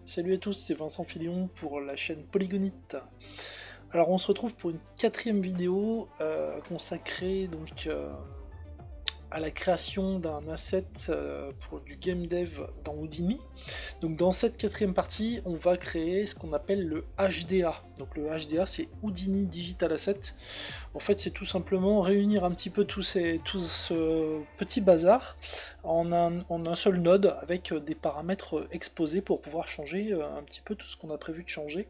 Salut à tous, c'est Vincent Filion pour la chaîne Polygonite. Alors on se retrouve pour une quatrième vidéo consacrée donc à la création d'un asset pour du game dev dans Houdini. Donc dans cette quatrième partie, on va créer ce qu'on appelle le HDA. Donc le HDA, c'est Houdini Digital Asset. En fait, c'est tout simplement réunir un petit peu tout ce petit bazar en un seul node avec des paramètres exposés pour pouvoir changer un petit peu tout ce qu'on a prévu de changer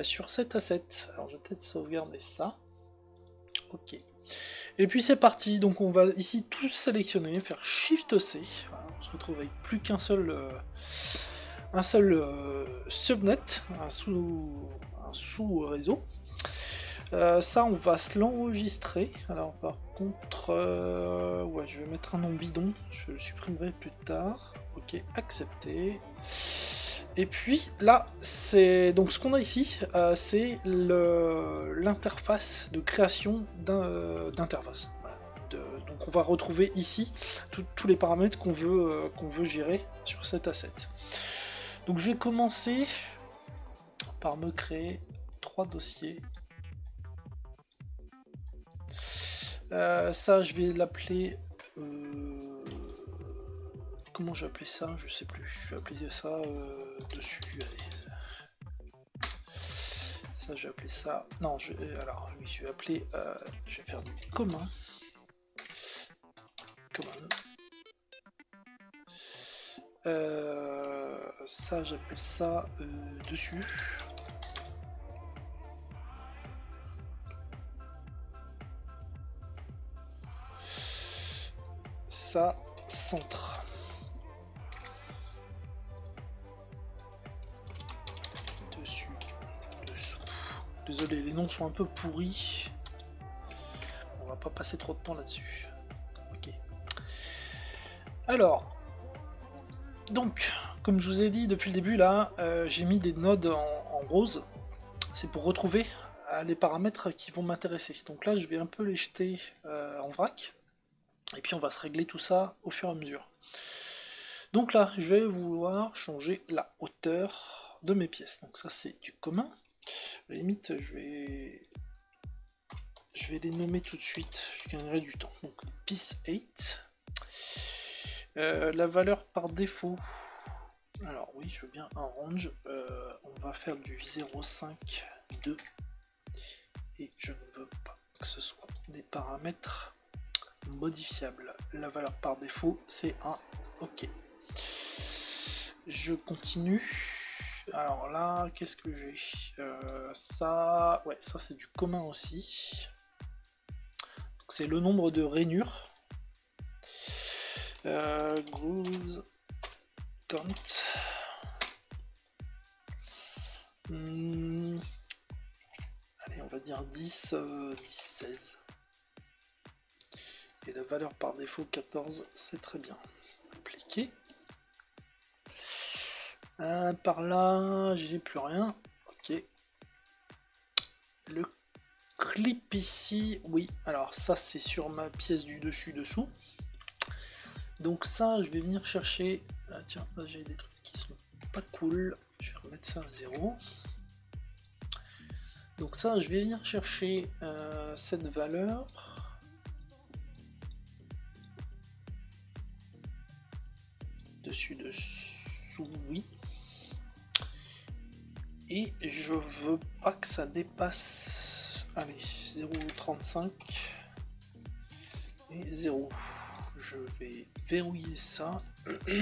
sur cet asset. Alors je vais peut-être sauvegarder ça. Ok. Et puis c'est parti, donc on va ici tout sélectionner, faire Shift C, voilà, on se retrouve avec plus qu'un seul, subnet, un sous-réseau. Ça on va se l'enregistrer, alors par contre, ouais je vais mettre un nom bidon, je le supprimerai plus tard, ok, accepter. Et puis là, c'est donc ce qu'on a ici, c'est l'interface de création d'interface. Voilà. Donc on va retrouver ici tous les paramètres qu'on veut gérer sur cet asset. Donc je vais commencer par me créer 3 dossiers. Ça, je vais l'appeler. Comment je vais appeler ça? Je sais plus. Je vais appeler ça dessus. Allez. Ça, je vais appeler ça. Non, alors oui, je vais appeler. Je vais faire du commun. Ça, j'appelle ça dessus. Ça, centre. Dessus, dessous. Désolé, les noms sont un peu pourris. On va pas passer trop de temps là-dessus. Ok. Alors, donc, comme je vous ai dit depuis le début, là, j'ai mis des nodes en rose. C'est pour retrouver les paramètres qui vont m'intéresser. Donc là, je vais un peu les jeter en vrac. Et puis on va se régler tout ça au fur et à mesure. Donc là, je vais vouloir changer la hauteur de mes pièces. Donc ça, c'est du commun. À la limite, je vais les nommer tout de suite. Je gagnerai du temps. Donc, piece 8. La valeur par défaut. Alors oui, je veux bien un range. On va faire du 0,5,2. Et je ne veux pas que ce soit des paramètres modifiables. La valeur par défaut, c'est un OK. Je continue. Alors là, qu'est-ce que j'ai ça, ouais, ça c'est du commun aussi. C'est le nombre de rainures. Grooves count. Allez, on va dire 10, 16. Et la valeur par défaut 14, c'est très bien. Appliquer. Par là, j'ai plus rien. Ok. Le clip ici, oui. Alors ça, c'est sur ma pièce du dessus-dessous. Donc ça, je vais venir chercher. Ah, tiens, là j'ai des trucs qui sont pas cool. Je vais remettre ça à 0. Donc ça, je vais venir chercher cette valeur. Dessus-dessous, oui. Et je veux pas que ça dépasse, allez, 0,35 et 0. Je vais verrouiller ça. Et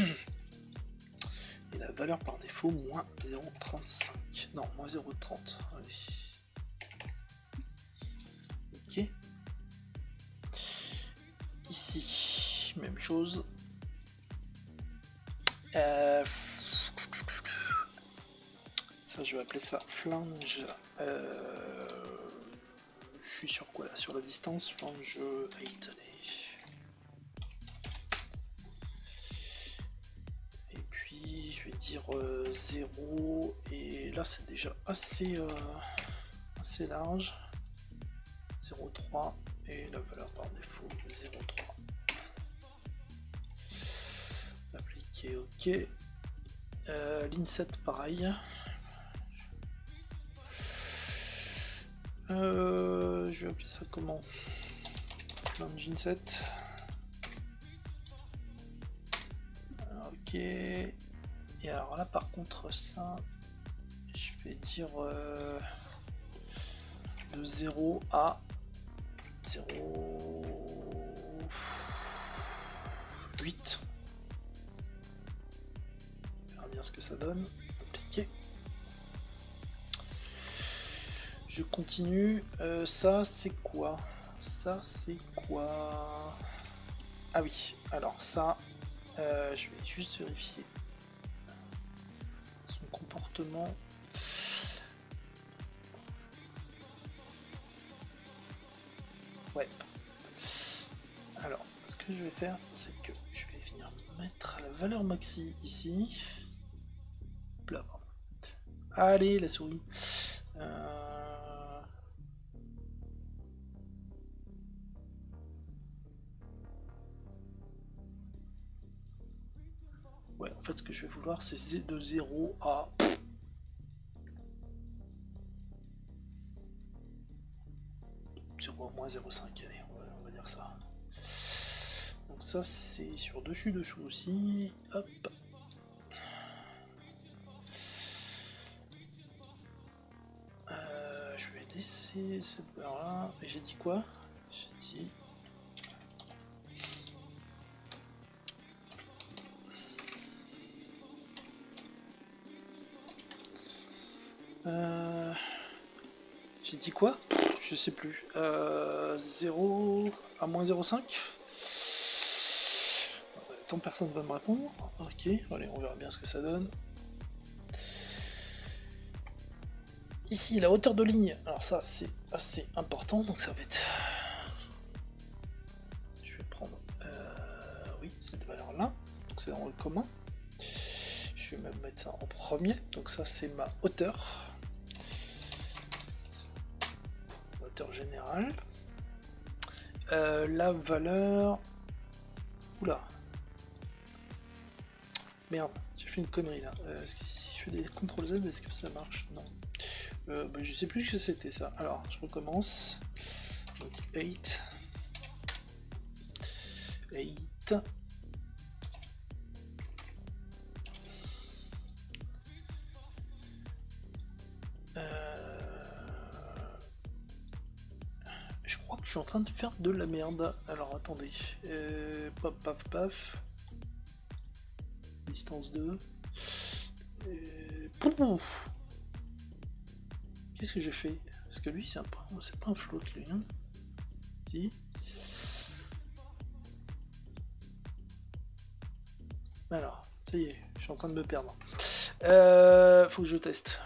la valeur par défaut, moins 0,35. Non, moins 0,30. Allez. Ok. Ici, même chose. Ça, je vais appeler ça flange. Je suis sur quoi là? Sur la distance, flange 8. Et puis, je vais dire 0. Et là, c'est déjà assez large. 0,3. Et la valeur par défaut, 0,3. Appliquer, ok. L'inset pareil. Je vais appeler ça comment? Plunge inset. Ok. Et alors là par contre ça, je vais dire de 0 à 0,8. On verra bien ce que ça donne. Compliqué. Je continue. Ça c'est quoi? Ça c'est quoi? Ah oui, alors ça, je vais juste vérifier son comportement. Ouais. Alors, ce que je vais faire, c'est que je vais venir mettre la valeur maxi ici. Hop là, pardon. Allez, la souris. Ouais, en fait, ce que je vais vouloir, c'est de 0 à... moins 0,5, allez, on va dire ça. Donc ça, c'est sur dessus aussi. Hop. Je vais laisser cette barre-là. Et j'ai dit quoi? J'ai dit... J'ai dit quoi? Je sais plus. 0 à moins 0,5. Tant personne va me répondre. Ok, allez, on verra bien ce que ça donne. Ici, la hauteur de ligne. Alors ça, c'est assez important, donc ça va être... Je vais prendre... oui, cette valeur-là. Donc c'est dans le commun. Je vais même mettre ça en premier. Donc ça, c'est ma hauteur. Général. La valeur... Oula. Merde, j'ai fait une connerie là. Est-ce que si je fais des CTRL Z, est-ce que ça marche? Non. Bah, je sais plus ce que c'était ça. Alors, je recommence. Donc 8. 8. Je crois que je suis en train de faire de la merde. Alors attendez. Paf paf paf. Distance 2. Qu'est-ce que j'ai fait? Parce que lui, c'est pas un float, lui. Hein, si. Alors, ça y est, je suis en train de me perdre. Faut que je teste.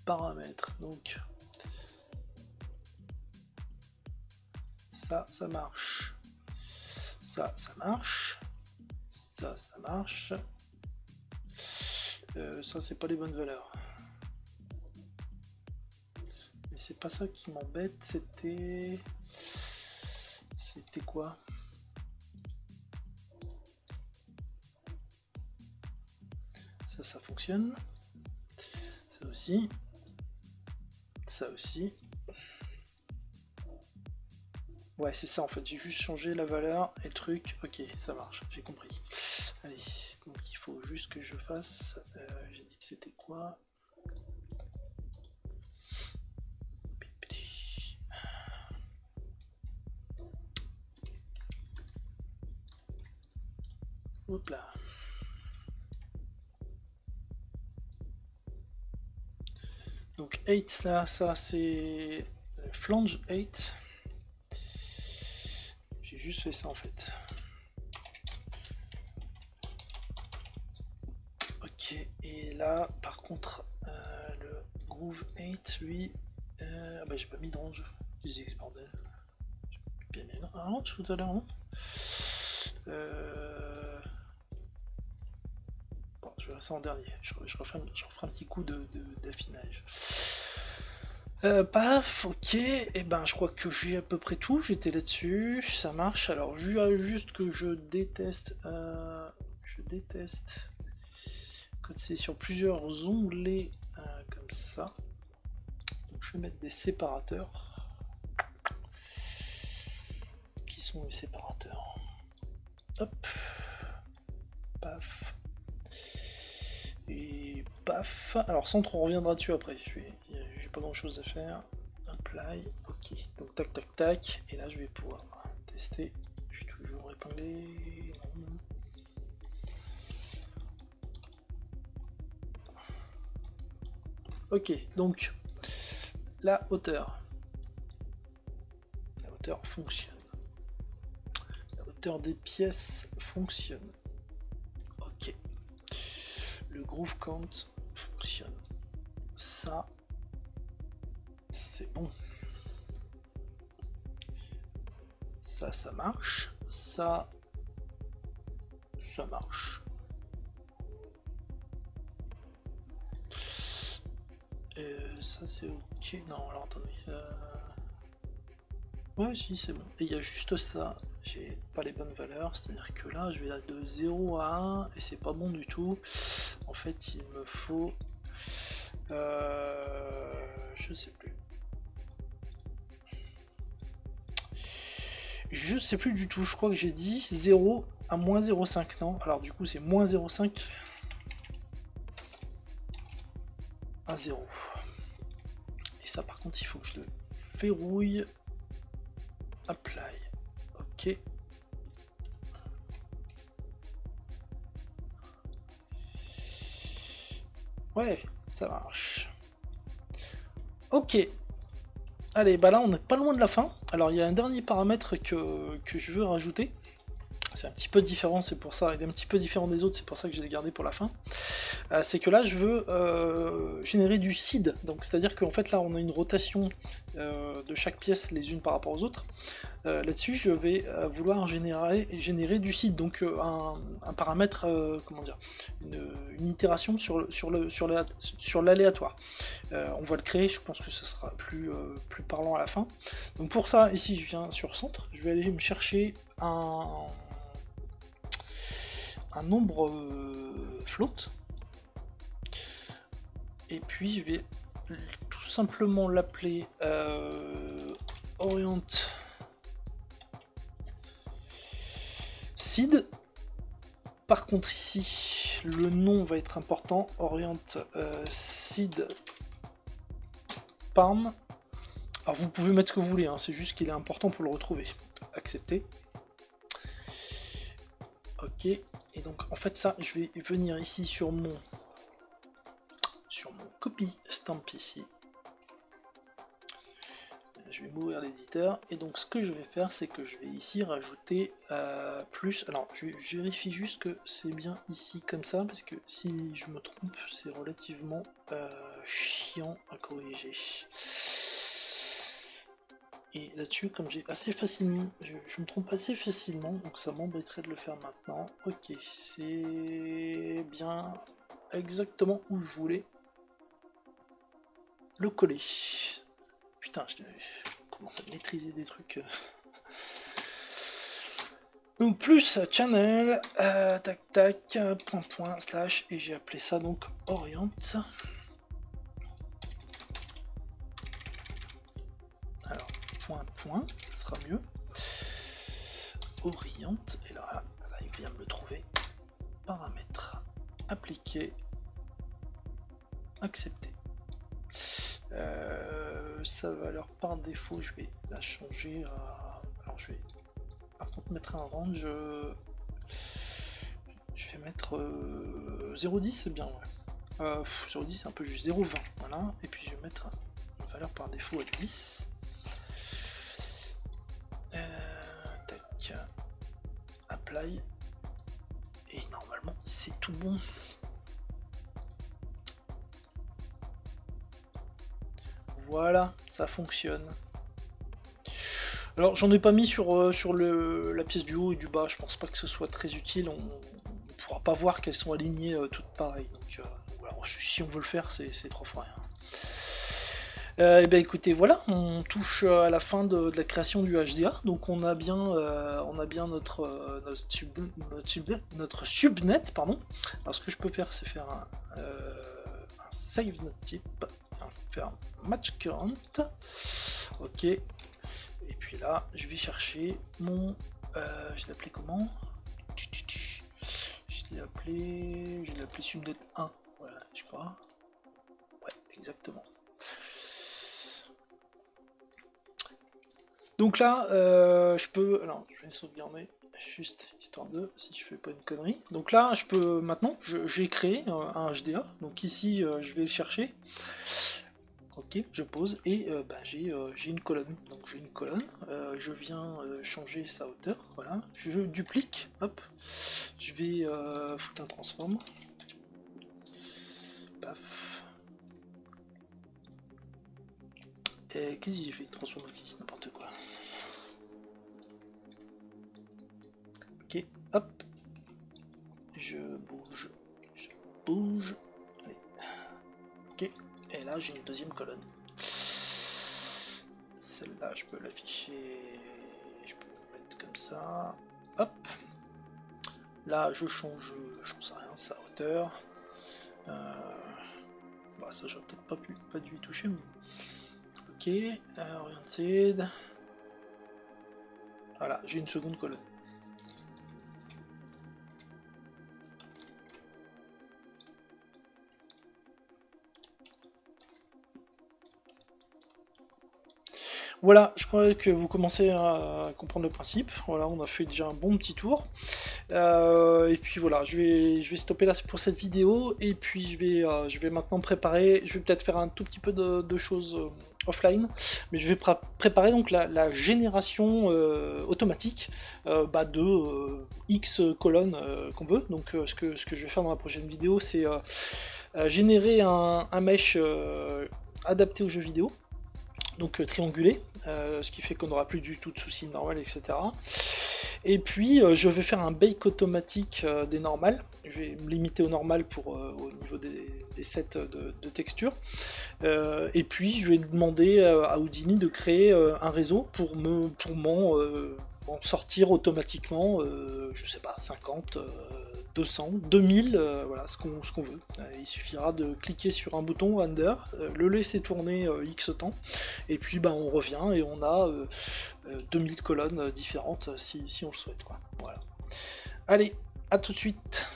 Paramètres, donc... Ça marche. Ça marche. Ça marche. Ça, c'est pas les bonnes valeurs. Mais c'est pas ça qui m'embête, c'était... C'était quoi? Ça fonctionne. Ça aussi. Ça aussi. Ouais, c'est ça en fait, j'ai juste changé la valeur et le truc. Ok, ça marche, j'ai compris. Allez, donc il faut juste que je fasse... j'ai dit que c'était quoi? Hop là. Donc 8 là, ça c'est flange 8. J'ai juste fait ça en fait. Ok, et là par contre le groove 8 lui, bah j'ai pas mis d'ange, j'ai dit bordel. Bien mis un range tout à l'heure, non? Bon, je verrai ça en dernier, je referai un petit coup d'affinage. Paf, ok, et ben je crois que j'ai à peu près tout, j'étais là-dessus, ça marche. Alors juste que je déteste que c'est sur plusieurs onglets comme ça. Donc je vais mettre des séparateurs. Qui sont les séparateurs? Hop, paf, et paf. Alors centre, on reviendra dessus après. J'ai pas grand chose à faire. Apply, ok. Donc tac tac tac. Et là je vais pouvoir tester. Je suis toujours épinglé. Non. Ok, donc la hauteur. La hauteur fonctionne. La hauteur des pièces fonctionne. Ok. Le groove count fonctionne. Ça, c'est bon. Ça marche. Ça marche. Ça c'est ok. Non, alors attendez. Ouais, si, c'est bon. Et il y a juste ça. J'ai pas les bonnes valeurs. C'est-à-dire que là, je vais de 0 à 1 et c'est pas bon du tout. En fait, il me faut. Je sais plus. Je sais plus du tout. Je crois que j'ai dit 0 à moins 0,5. Non, alors du coup, c'est moins 0,5 à 0. Et ça, par contre, il faut que je le verrouille. Apply. Ok. Ouais, ça marche. Ok. Allez, bah là, on n'est pas loin de la fin. Alors, il y a un dernier paramètre que je veux rajouter. C'est un petit peu différent, c'est pour ça. Il est un petit peu différent des autres, c'est pour ça que je l'ai gardé pour la fin. C'est que là, je veux générer du seed. Donc, c'est-à-dire qu'en fait, là, on a une rotation de chaque pièce les unes par rapport aux autres. Là-dessus, je vais vouloir générer du seed, donc un paramètre, comment dire, une itération sur l'aléatoire. On va le créer, je pense que ce sera plus parlant à la fin. Donc pour ça, ici, je viens sur centre, je vais aller me chercher un nombre float, et puis je vais tout simplement l'appeler orient seed. Par contre ici le nom va être important, orient seed parm. Alors vous pouvez mettre ce que vous voulez, hein, c'est juste qu'il est important pour le retrouver. Accepter. Ok, et donc en fait ça, je vais venir ici sur mon copy stamp ici. Je vais m'ouvrir l'éditeur, et donc ce que je vais faire, c'est que je vais ici rajouter plus. Alors je vérifie juste que c'est bien ici comme ça, parce que si je me trompe, c'est relativement chiant à corriger. Et là-dessus, comme j'ai assez facilement, je me trompe assez facilement, donc ça m'embêterait de le faire maintenant. Ok, c'est bien exactement où je voulais le coller. Putain, je commence à maîtriser des trucs. Donc plus channel, tac tac, point slash, et j'ai appelé ça donc orient. Alors point, ça sera mieux. Orient, et là il vient me le trouver. Paramètres, appliquer, accepter. Sa valeur par défaut, je vais la changer à. Alors je vais par contre mettre un range. Je vais mettre 0,10, c'est bien, ouais. 0,10 c'est un peu juste 0,20, voilà. Et puis je vais mettre une valeur par défaut à 10. Tac, apply. Et normalement c'est tout bon. Voilà, ça fonctionne. Alors j'en ai pas mis sur la pièce du haut et du bas, je pense pas que ce soit très utile, on ne pourra pas voir qu'elles sont alignées toutes pareilles, donc voilà, si on veut le faire, c'est trop fort rien. Et ben écoutez, voilà, on touche à la fin de la création du HDA, donc on a bien notre subnet, pardon. Alors ce que je peux faire, c'est faire un save note type, on va faire un match current, ok, et puis là je vais chercher mon, je l'ai appelé comment? Je l'ai appelé subnet 1, voilà, je crois, ouais, exactement. Donc là, je peux, alors je vais sauvegarder juste histoire de, si je fais pas une connerie. Donc là, je peux, maintenant, j'ai créé un HDA, donc ici, je vais le chercher. Ok, je pose, et bah, j'ai une colonne. Donc j'ai une colonne, je viens changer sa hauteur, voilà. Je duplique, hop, je vais foutre un transform. Paf. Et qu'est-ce que j'ai fait? Transform existe, n'importe quoi. Ok, hop, je bouge, allez. Ok, et là j'ai une deuxième colonne. Celle-là je peux l'afficher, je peux le mettre comme ça, hop. Là je change, j'en sais rien, sa hauteur. Bah, ça j'aurais peut-être pas dû y toucher. Mais... ok, oriented. Voilà, j'ai une seconde colonne. Voilà, je crois que vous commencez à comprendre le principe. Voilà, on a fait déjà un bon petit tour. Et puis voilà, je vais stopper là pour cette vidéo. Et puis je vais maintenant préparer. Je vais peut-être faire un tout petit peu de choses offline. Mais je vais préparer donc la génération automatique de X colonnes qu'on veut. Donc ce que je vais faire dans la prochaine vidéo, c'est générer un mesh adapté aux jeux vidéo. Donc triangulé, ce qui fait qu'on n'aura plus du tout de soucis normales, etc. Et puis je vais faire un bake automatique des normales. Je vais me limiter au normal pour au niveau des sets de texture. Et puis je vais demander à Houdini de créer un réseau pour m'en sortir automatiquement, je sais pas, 50, 200, 2000, voilà, ce qu'on veut. Il suffira de cliquer sur un bouton Render, le laisser tourner X temps, et puis bah, on revient et on a 2000 colonnes différentes si on le souhaite, quoi. Voilà. Allez, à tout de suite.